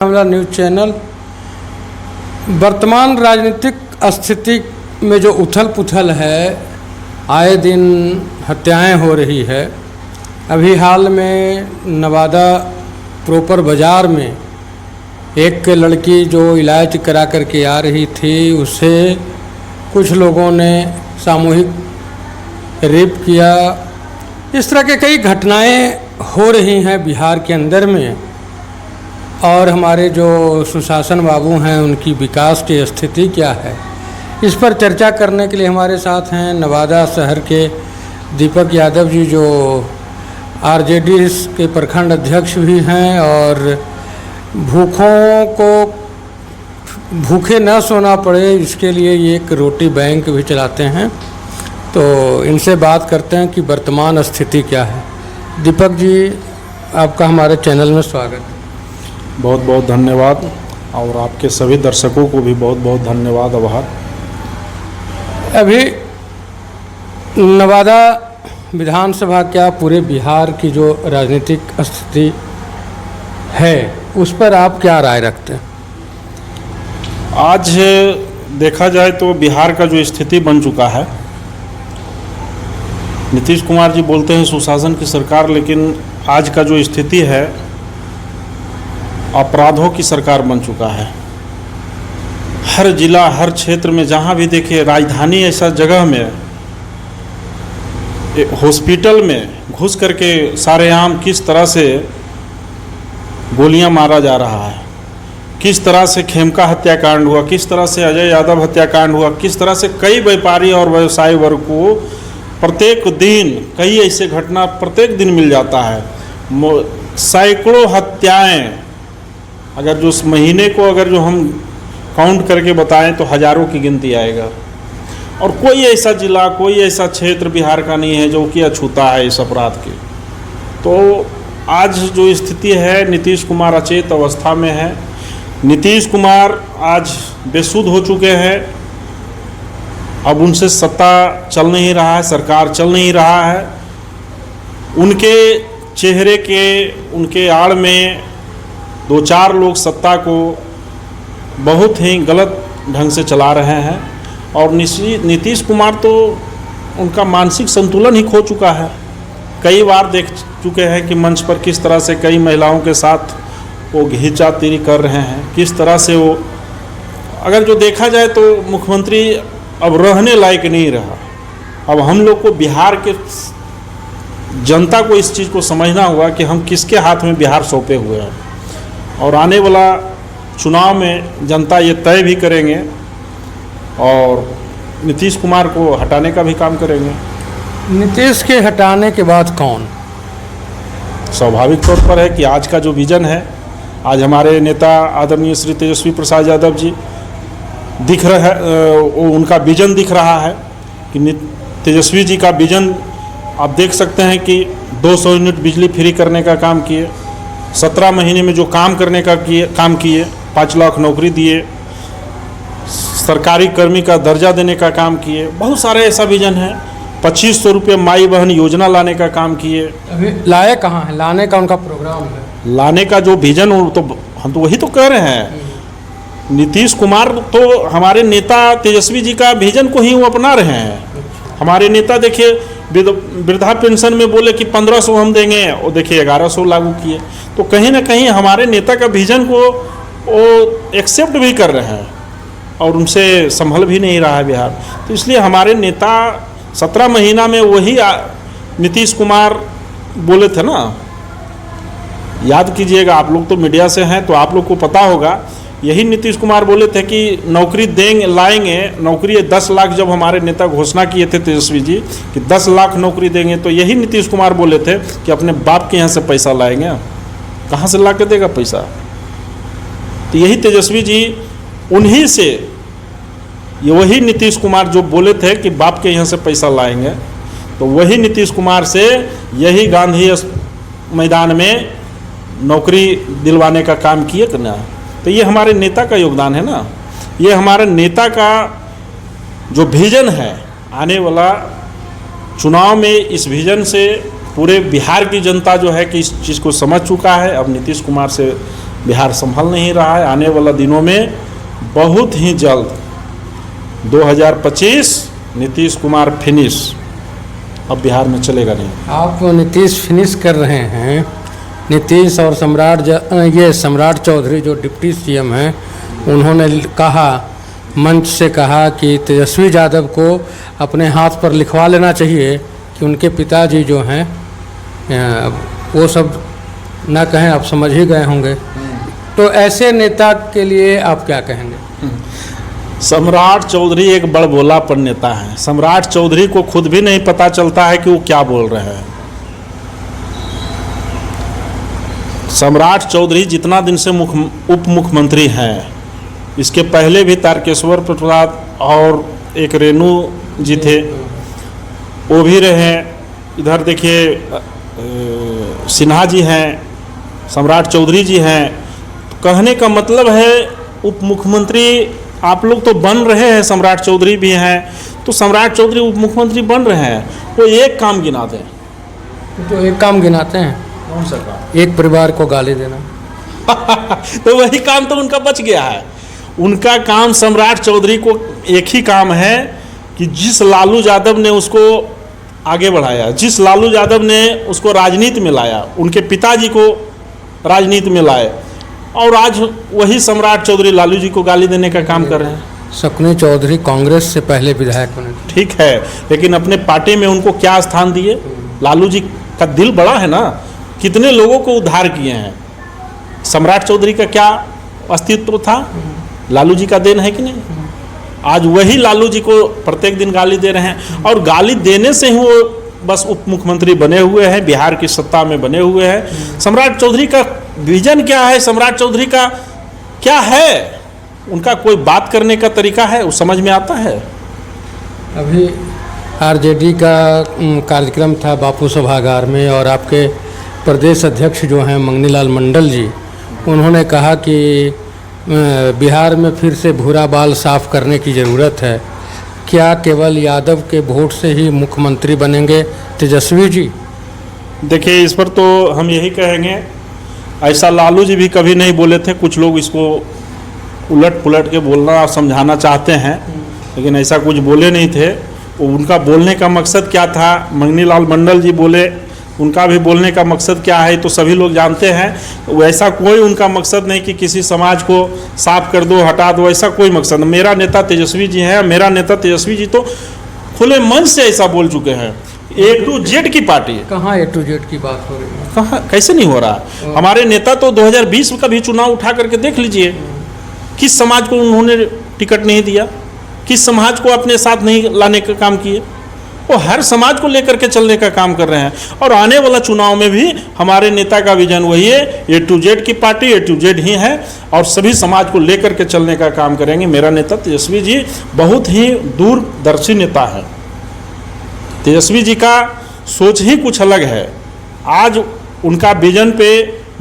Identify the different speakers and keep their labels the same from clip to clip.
Speaker 1: मामला news channel. वर्तमान राजनीतिक स्थिति में जो उथल पुथल है, आए दिन हत्याएं हो रही है। अभी हाल में नवादा प्रॉपर बाज़ार में एक लड़की जो इलाज करा करके आ रही थी, उसे कुछ लोगों ने सामूहिक रेप किया। इस तरह के कई घटनाएं हो रही हैं बिहार के अंदर में, और हमारे जो सुशासन बाबू हैं उनकी विकास की स्थिति क्या है, इस पर चर्चा करने के लिए हमारे साथ हैं नवादा शहर के दीपक यादव जी, जो आरजेडी के प्रखंड अध्यक्ष भी हैं और भूखों को भूखे न सोना पड़े इसके लिए ये एक रोटी बैंक भी चलाते हैं। तो इनसे बात करते हैं कि वर्तमान स्थिति क्या है। दीपक जी, आपका हमारे चैनल में स्वागत है।
Speaker 2: बहुत बहुत धन्यवाद, और आपके सभी दर्शकों को भी बहुत बहुत धन्यवाद, आभार।
Speaker 1: अभी नवादा विधानसभा क्या पूरे बिहार की जो राजनीतिक स्थिति है उस पर आप क्या राय रखते हैं?
Speaker 2: आज देखा जाए तो बिहार का जो स्थिति बन चुका है, नीतीश कुमार जी बोलते हैं सुशासन की सरकार, लेकिन आज का जो स्थिति है अपराधों की सरकार बन चुका है। हर जिला, हर क्षेत्र में जहाँ भी देखिए, राजधानी ऐसा जगह में, हॉस्पिटल में घुस करके सारेआम किस तरह से गोलियां मारा जा रहा है, किस तरह से खेमका हत्याकांड हुआ, किस तरह से अजय यादव हत्याकांड हुआ, किस तरह से कई व्यापारी और व्यवसायी वर्ग को प्रत्येक दिन कई ऐसे घटना प्रत्येक दिन मिल जाता है। सैकड़ों हत्याएं, अगर जो उस महीने को अगर जो हम काउंट करके बताएं तो हज़ारों की गिनती आएगा। और कोई ऐसा जिला, कोई ऐसा क्षेत्र बिहार का नहीं है जो कि अछूता है इस अपराध के। तो आज जो स्थिति है, नीतीश कुमार अचेत अवस्था में है। नीतीश कुमार आज बेसुध हो चुके हैं। अब उनसे सत्ता चल नहीं रहा है, सरकार चल नहीं रहा है। उनके चेहरे के, उनके आड़ में दो चार लोग सत्ता को बहुत ही गलत ढंग से चला रहे हैं, और नीतीश कुमार तो उनका मानसिक संतुलन ही खो चुका है। कई बार देख चुके हैं कि मंच पर किस तरह से कई महिलाओं के साथ वो घिंचातीरी कर रहे हैं, किस तरह से वो, अगर जो देखा जाए तो मुख्यमंत्री अब रहने लायक नहीं रहा। अब हम लोग को, बिहार के जनता को इस चीज़ को समझना होगा कि हम किसके हाथ में बिहार सौंपे हुए हैं, और आने वाला चुनाव में जनता ये तय भी करेंगे और नीतीश कुमार को हटाने का भी काम करेंगे।
Speaker 1: नीतीश के हटाने के बाद कौन?
Speaker 2: स्वाभाविक तौर पर है कि आज का जो विजन है, आज हमारे नेता आदरणीय श्री तेजस्वी प्रसाद यादव जी दिख रहा है, उनका विजन दिख रहा है कि तेजस्वी जी का विजन आप देख सकते हैं कि 200 यूनिट बिजली फ्री करने का काम किए, 17 महीने में जो काम करने का काम किए, 5 लाख नौकरी दिए, सरकारी कर्मी का दर्जा देने का काम किए, बहुत सारे ऐसा विजन है। 2500 रुपये माई बहन योजना लाने का काम किए।
Speaker 1: अभी लाए कहाँ है? लाने का उनका प्रोग्राम है,
Speaker 2: लाने का जो विजन, तो हम तो वही तो कह रहे हैं। नीतीश कुमार तो हमारे नेता तेजस्वी जी का विजन को ही वो अपना रहे हैं। हमारे नेता देखिए, वृद्धा पेंशन में बोले कि 1500 हम देंगे, और देखिए 1100 लागू किए। तो कहीं ना कहीं हमारे नेता का विजन को वो एक्सेप्ट भी कर रहे हैं, और उनसे संभल भी नहीं रहा है बिहार। तो इसलिए हमारे नेता 17 महीना में वही नीतीश कुमार बोले थे ना, याद कीजिएगा, आप लोग तो मीडिया से हैं तो आप लोग को पता होगा। यही नीतीश कुमार बोले थे कि नौकरी देंगे, लाएंगे नौकरी। 10 लाख जब हमारे नेता घोषणा किए थे तेजस्वी जी कि 10 लाख नौकरी देंगे, तो यही नीतीश कुमार बोले थे कि अपने बाप के यहाँ से पैसा लाएंगे। कहाँ से ला के देगा पैसा? तो यही तेजस्वी जी, उन्हीं से, ये वही नीतीश कुमार जो बोले थे कि बाप के यहाँ से पैसा लाएंगे, तो वही नीतीश कुमार से यही गांधी मैदान में नौकरी दिलवाने का काम किए करना। तो ये हमारे नेता का योगदान है ना, ये हमारे नेता का जो विजन है, आने वाला चुनाव में इस विजन से पूरे बिहार की जनता जो है कि इस चीज़ को समझ चुका है। अब नीतीश कुमार से बिहार संभल नहीं रहा है। आने वाला दिनों में बहुत ही जल्द 2025 नीतीश कुमार फिनिश, अब बिहार में चलेगा नहीं।
Speaker 1: आप नीतीश फिनिश कर रहे हैं। नीतीश और ये सम्राट चौधरी जो डिप्टी सीएम हैं, उन्होंने कहा, मंच से कहा कि तेजस्वी यादव को अपने हाथ पर लिखवा लेना चाहिए कि उनके पिताजी जो हैं वो सब ना कहें, आप समझ ही गए होंगे। तो ऐसे नेता के लिए आप क्या कहेंगे?
Speaker 2: सम्राट चौधरी एक बड़बोलापन नेता है। सम्राट चौधरी को खुद भी नहीं पता चलता है कि वो क्या बोल रहे हैं। सम्राट चौधरी जितना दिन से उप मुख्यमंत्री हैं, इसके पहले भी तारकेश्वर प्रसाद और एक रेणु जी थे, वो भी रहे। इधर देखिए सिन्हा जी हैं, सम्राट चौधरी जी हैं। कहने का मतलब है उप मुख्यमंत्री आप लोग तो बन रहे हैं, सम्राट चौधरी भी हैं, तो सम्राट चौधरी उप मुख्यमंत्री बन रहे हैं, वो एक काम गिनाते हैं।
Speaker 1: तो एक काम गिनाते हैं,
Speaker 2: कौन सा काम?
Speaker 1: एक परिवार को गाली देना।
Speaker 2: तो वही काम तो उनका बच गया है। उनका काम, सम्राट चौधरी को एक ही काम है कि जिस लालू यादव ने उसको आगे बढ़ाया, जिस लालू यादव ने उसको राजनीति में लाया, उनके पिताजी को राजनीति में लाए, और आज वही सम्राट चौधरी लालू जी को गाली देने का काम कर रहे हैं।
Speaker 1: शकुनी चौधरी कांग्रेस से पहले विधायक बने।
Speaker 2: ठीक है, लेकिन अपने पार्टी में उनको क्या स्थान दिए? लालू जी का दिल बड़ा है ना, कितने लोगों को उद्धार किए हैं। सम्राट चौधरी का क्या अस्तित्व था? लालू जी का देन है कि नहीं? आज वही लालू जी को प्रत्येक दिन गाली दे रहे हैं, और गाली देने से ही वो बस उप मुख्यमंत्री बने हुए हैं, बिहार की सत्ता में बने हुए हैं। सम्राट चौधरी का विजन क्या है? सम्राट चौधरी का क्या है? उनका कोई बात करने का तरीका है, वो समझ में आता है?
Speaker 1: अभी आरजेडी का कार्यक्रम था बापू सभागार में, और आपके प्रदेश अध्यक्ष जो हैं मंगनीलाल मंडल जी, उन्होंने कहा कि बिहार में फिर से भूरा बाल साफ करने की ज़रूरत है। क्या केवल यादव के वोट से ही मुख्यमंत्री बनेंगे तेजस्वी जी?
Speaker 2: देखिए, इस पर तो हम यही कहेंगे, ऐसा लालू जी भी कभी नहीं बोले थे। कुछ लोग इसको उलट पुलट के बोलना और समझाना चाहते हैं, लेकिन ऐसा कुछ बोले नहीं थे। उनका बोलने का मकसद क्या था? मंगनीलाल मंडल जी बोले, उनका भी बोलने का मकसद क्या है तो सभी लोग जानते हैं। वैसा कोई उनका मकसद नहीं कि किसी समाज को साफ कर दो, हटा दो, ऐसा कोई मकसद। मेरा नेता तेजस्वी जी हैं, मेरा नेता तेजस्वी जी तो खुले मन से ऐसा बोल चुके हैं। A to Z की पार्टी है।
Speaker 1: कहाँ A to Z की बात हो रही है?
Speaker 2: कहाँ, कैसे नहीं हो रहा? हमारे नेता तो 2020 का भी चुनाव उठा करके देख लीजिए, किस समाज को उन्होंने टिकट नहीं दिया, किस समाज को अपने साथ नहीं लाने का काम किए। वो हर समाज को लेकर के चलने का काम कर रहे हैं, और आने वाला चुनाव में भी हमारे नेता का विजन वही है। A to Z की पार्टी A to Z ही है, और सभी समाज को लेकर के चलने का काम करेंगे। मेरा नेता तेजस्वी जी बहुत ही दूरदर्शी नेता है। तेजस्वी जी का सोच ही कुछ अलग है। आज उनका विजन पे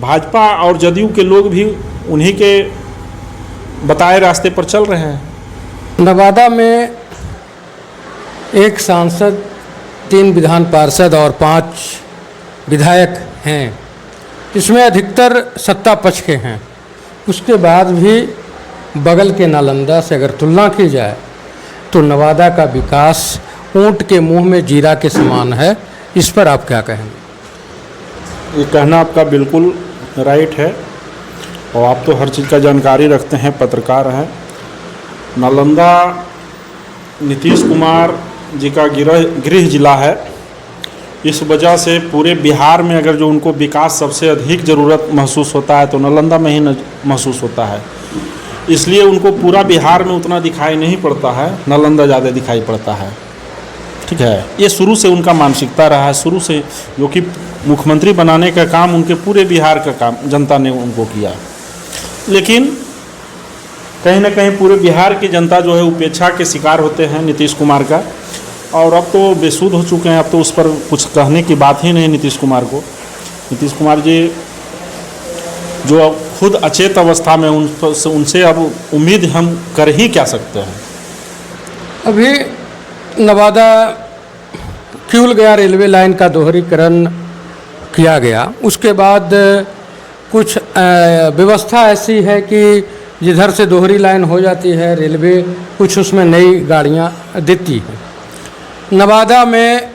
Speaker 2: भाजपा और जदयू के लोग भी उन्हीं के बताए रास्ते पर चल रहे हैं।
Speaker 1: नवादा में एक सांसद, 3 विधान पार्षद और 5 विधायक हैं, इसमें अधिकतर सत्ता पक्ष के हैं। उसके बाद भी बगल के नालंदा से अगर तुलना की जाए तो नवादा का विकास ऊंट के मुंह में जीरा के समान है। इस पर आप क्या कहेंगे?
Speaker 2: ये कहना आपका बिल्कुल राइट है, और आप तो हर चीज़ का जानकारी रखते हैं, पत्रकार हैं। नालंदा नीतीश कुमार जी का गृह जिला है। इस वजह से पूरे बिहार में अगर जो उनको विकास सबसे अधिक ज़रूरत महसूस होता है तो नालंदा में ही महसूस होता है। इसलिए उनको पूरा बिहार में उतना दिखाई नहीं पड़ता है, नालंदा ज़्यादा दिखाई पड़ता है। ठीक है, ये शुरू से उनका मानसिकता रहा है, शुरू से, जो कि मुख्यमंत्री बनाने का काम उनके पूरे बिहार का काम जनता ने उनको किया। लेकिन कहीं ना कहीं पूरे बिहार की जनता जो है उपेक्षा के शिकार होते हैं नीतीश कुमार का, और अब तो बेसुध हो चुके हैं। अब तो उस पर कुछ कहने की बात ही नहीं नीतीश कुमार को। नीतीश कुमार जी जो खुद अचेत अवस्था में, उनसे अब उम्मीद हम कर ही क्या सकते हैं।
Speaker 1: अभी नवादा किउल गया रेलवे लाइन का दोहरीकरण किया गया, उसके बाद कुछ व्यवस्था ऐसी है कि जिधर से दोहरी लाइन हो जाती है, रेलवे कुछ उसमें नई गाड़ियाँ देती है। नवादा में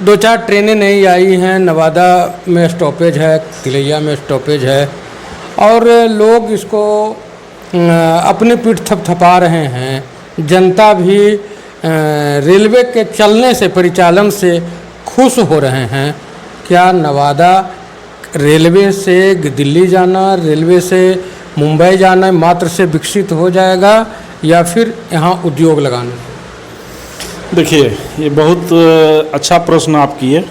Speaker 1: 2-4 ट्रेनें नई आई हैं। नवादा में स्टॉपेज है, तिलैया में स्टॉपेज है, और लोग इसको अपनी पीठ थपथपा रहे हैं। जनता भी रेलवे के चलने से, परिचालन से खुश हो रहे हैं। क्या नवादा रेलवे से दिल्ली जाना, रेलवे से मुंबई जाना मात्र से विकसित हो जाएगा, या फिर यहाँ उद्योग लगाना?
Speaker 2: देखिए, ये बहुत अच्छा प्रश्न आप किए।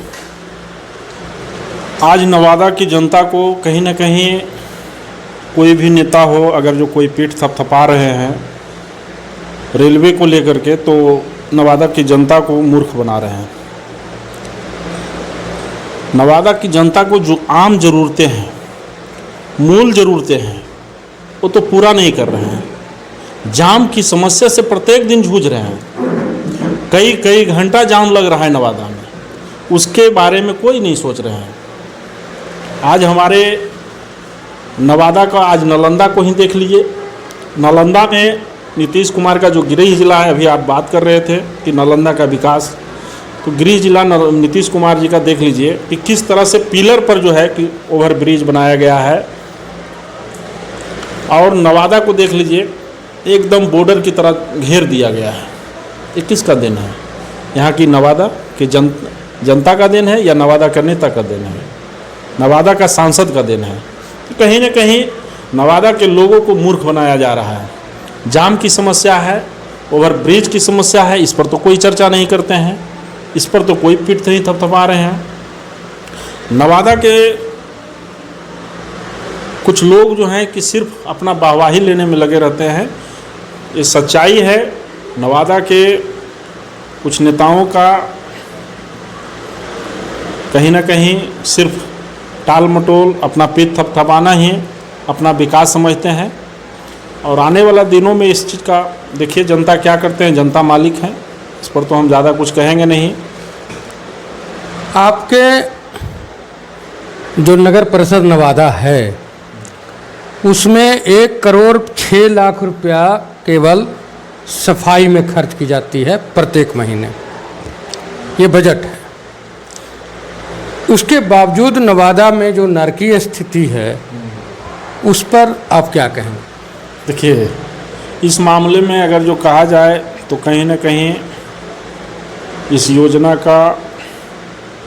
Speaker 2: आज नवादा की जनता को कहीं ना कहीं कोई भी नेता हो, अगर जो कोई पीठ थपथपा रहे हैं रेलवे को लेकर के, तो नवादा की जनता को मूर्ख बना रहे हैं। नवादा की जनता को जो आम ज़रूरतें हैं, मूल ज़रूरतें हैं, वो तो पूरा नहीं कर रहे हैं। जाम की समस्या से प्रत्येक दिन जूझ रहे हैं। कई घंटा जाम लग रहा है नवादा में, उसके बारे में कोई नहीं सोच रहे हैं। आज हमारे नवादा का, आज नालंदा को ही देख लीजिए। नालंदा में नीतीश कुमार का जो गृह जिला है, अभी आप बात कर रहे थे कि नालंदा का विकास, तो गृह जिला नीतीश कुमार जी का देख लीजिए कि किस तरह से पिलर पर जो है कि ओवर ब्रिज बनाया गया है। और नवादा को देख लीजिए, एकदम बॉर्डर की तरह घेर दिया गया है। ये किसका देन है? यहाँ की नवादा की जनता का देन है, या नवादा का नेता का देन है? नवादा का सांसद का देन है। तो कहीं ना कहीं नवादा के लोगों को मूर्ख बनाया जा रहा है। जाम की समस्या है, ओवर ब्रिज की समस्या है, इस पर तो कोई चर्चा नहीं करते हैं, इस पर तो कोई पीठ नहीं थपथपा रहे हैं। नवादा के कुछ लोग जो हैं कि सिर्फ अपना वाहवाही लेने में लगे रहते हैं। ये सच्चाई है। नवादा के कुछ नेताओं का कहीं ना कहीं सिर्फ टाल मटोल, अपना पीठ थपथपाना ही अपना विकास समझते हैं। और आने वाला दिनों में इस चीज़ का देखिए जनता क्या करते हैं। जनता मालिक है, इस पर तो हम ज़्यादा कुछ कहेंगे नहीं।
Speaker 1: आपके जो नगर परिषद नवादा है, उसमें 1 करोड़ 6 लाख रुपया केवल सफाई में खर्च की जाती है प्रत्येक महीने। ये बजट है। उसके बावजूद नवादा में जो नारकीय स्थिति है, उस पर आप क्या कहेंगे?
Speaker 2: देखिए, इस मामले में अगर जो कहा जाए तो कहीं ना कहीं इस योजना का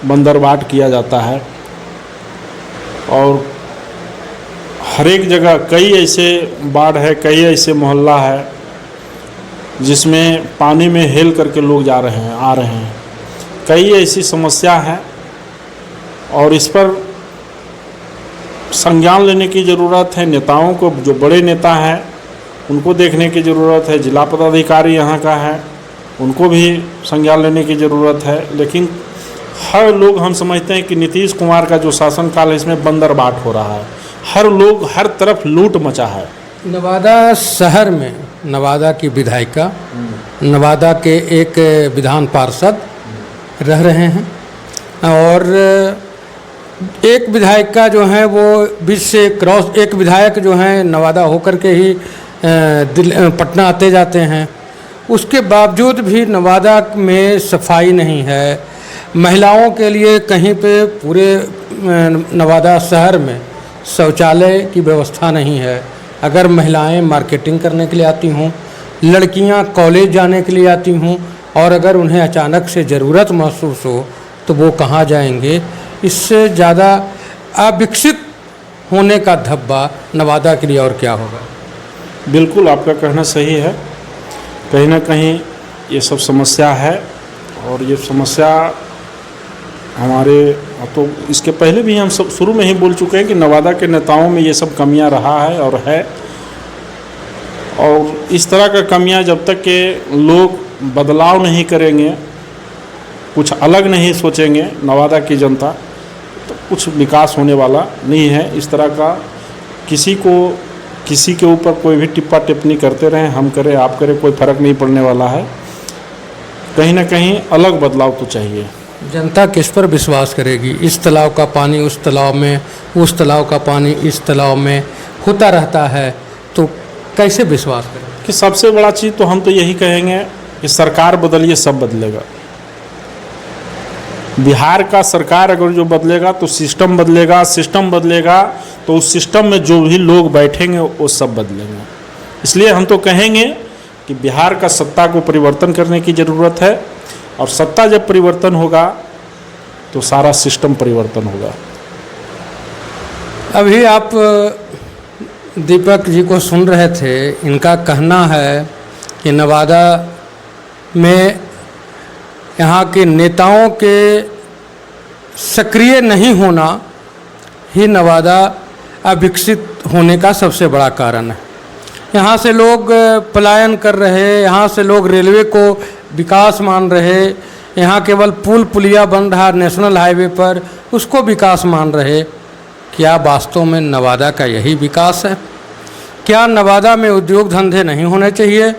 Speaker 2: बंदरबाट किया जाता है। और हर एक जगह कई ऐसे बाढ़ है, कई ऐसे मोहल्ला है जिसमें पानी में हेल करके लोग जा रहे हैं, आ रहे हैं। कई ऐसी समस्या है और इस पर संज्ञान लेने की ज़रूरत है। नेताओं को, जो बड़े नेता हैं उनको देखने की ज़रूरत है। जिला पदाधिकारी यहाँ का है, उनको भी संज्ञान लेने की ज़रूरत है। लेकिन हर लोग, हम समझते हैं कि नीतीश कुमार का जो शासनकाल है, इसमें बंदरबाट हो रहा है। हर लोग, हर तरफ लूट मचा है।
Speaker 1: नवादा शहर में नवादा की विधायिका, नवादा के एक विधान पार्षद रह रहे हैं, और एक विधायिका जो है वो बीच से क्रॉस, एक विधायक जो हैं नवादा होकर के ही पटना आते जाते हैं। उसके बावजूद भी नवादा में सफाई नहीं है। महिलाओं के लिए कहीं पे पूरे नवादा शहर में शौचालय की व्यवस्था नहीं है। अगर महिलाएं मार्केटिंग करने के लिए आती हों, लड़कियां कॉलेज जाने के लिए आती हों, और अगर उन्हें अचानक से ज़रूरत महसूस हो तो वो कहाँ जाएंगे? इससे ज़्यादा अविकसित होने का धब्बा नवादा के लिए और क्या होगा?
Speaker 2: बिल्कुल, आपका कहना सही है। कहीं ना कहीं ये सब समस्या है, और ये समस्या हमारे, तो इसके पहले भी हम सब शुरू में ही बोल चुके हैं कि नवादा के नेताओं में ये सब कमियां रहा है और है। और इस तरह का कमियां जब तक के लोग बदलाव नहीं करेंगे, कुछ अलग नहीं सोचेंगे नवादा की जनता, तो कुछ विकास होने वाला नहीं है। इस तरह का किसी के ऊपर कोई भी टिप्पा टिप्पणी करते रहें, हम करें आप करें, कोई फ़र्क नहीं पड़ने वाला है। कहीं ना कहीं अलग बदलाव तो चाहिए।
Speaker 1: जनता किस पर विश्वास करेगी? इस तालाब का पानी उस तालाब में, उस तालाब का पानी इस तालाब में होता रहता है, तो कैसे विश्वास करें?
Speaker 2: कि सबसे बड़ा चीज़ तो हम तो यही कहेंगे कि सरकार बदलिए, सब बदलेगा। बिहार का सरकार अगर जो बदलेगा तो सिस्टम बदलेगा, सिस्टम बदलेगा तो उस सिस्टम में जो भी लोग बैठेंगे वो सब बदलेंगे। इसलिए हम तो कहेंगे कि बिहार का सत्ता को परिवर्तन करने की ज़रूरत है, और सत्ता जब परिवर्तन होगा तो सारा सिस्टम परिवर्तन होगा।
Speaker 1: अभी आप दीपक जी को सुन रहे थे, इनका कहना है कि नवादा में यहाँ के नेताओं के सक्रिय नहीं होना ही नवादा अविकसित होने का सबसे बड़ा कारण है। यहाँ से लोग पलायन कर रहे, यहाँ से लोग रेलवे को विकास मान रहे, यहाँ केवल पुल पुलिया बन रहा नेशनल हाईवे पर, उसको विकास मान रहे। क्या वास्तव में नवादा का यही विकास है? क्या नवादा में उद्योग धंधे नहीं होने चाहिए?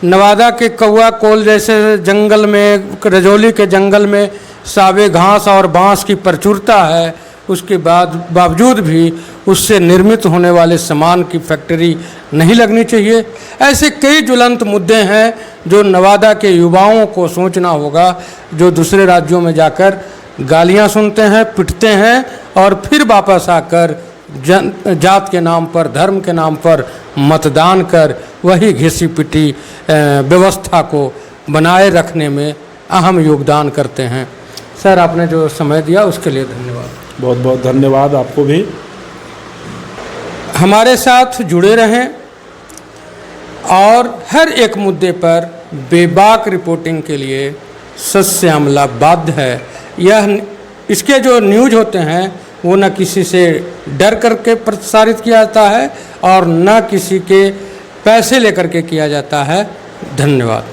Speaker 1: नवादा के कौआ कोल जैसे जंगल में, रजौली के जंगल में सावे घास और बांस की प्रचुरता है, उसके बावजूद भी उससे निर्मित होने वाले सामान की फैक्ट्री नहीं लगनी चाहिए। ऐसे कई ज्वलंत मुद्दे हैं जो नवादा के युवाओं को सोचना होगा, जो दूसरे राज्यों में जाकर गालियां सुनते हैं, पिटते हैं और फिर वापस आकर जात के नाम पर, धर्म के नाम पर मतदान कर वही घिसी पिटी व्यवस्था को बनाए रखने में अहम योगदान करते हैं। सर, आपने जो समय दिया उसके लिए धन्यवाद।
Speaker 2: बहुत बहुत धन्यवाद आपको भी।
Speaker 1: हमारे साथ जुड़े रहें और हर एक मुद्दे पर बेबाक रिपोर्टिंग के लिए सत्यामला बाध्य है। इसके जो न्यूज होते हैं वो न किसी से डर करके प्रसारित किया जाता है और न किसी के पैसे लेकर के किया जाता है। धन्यवाद।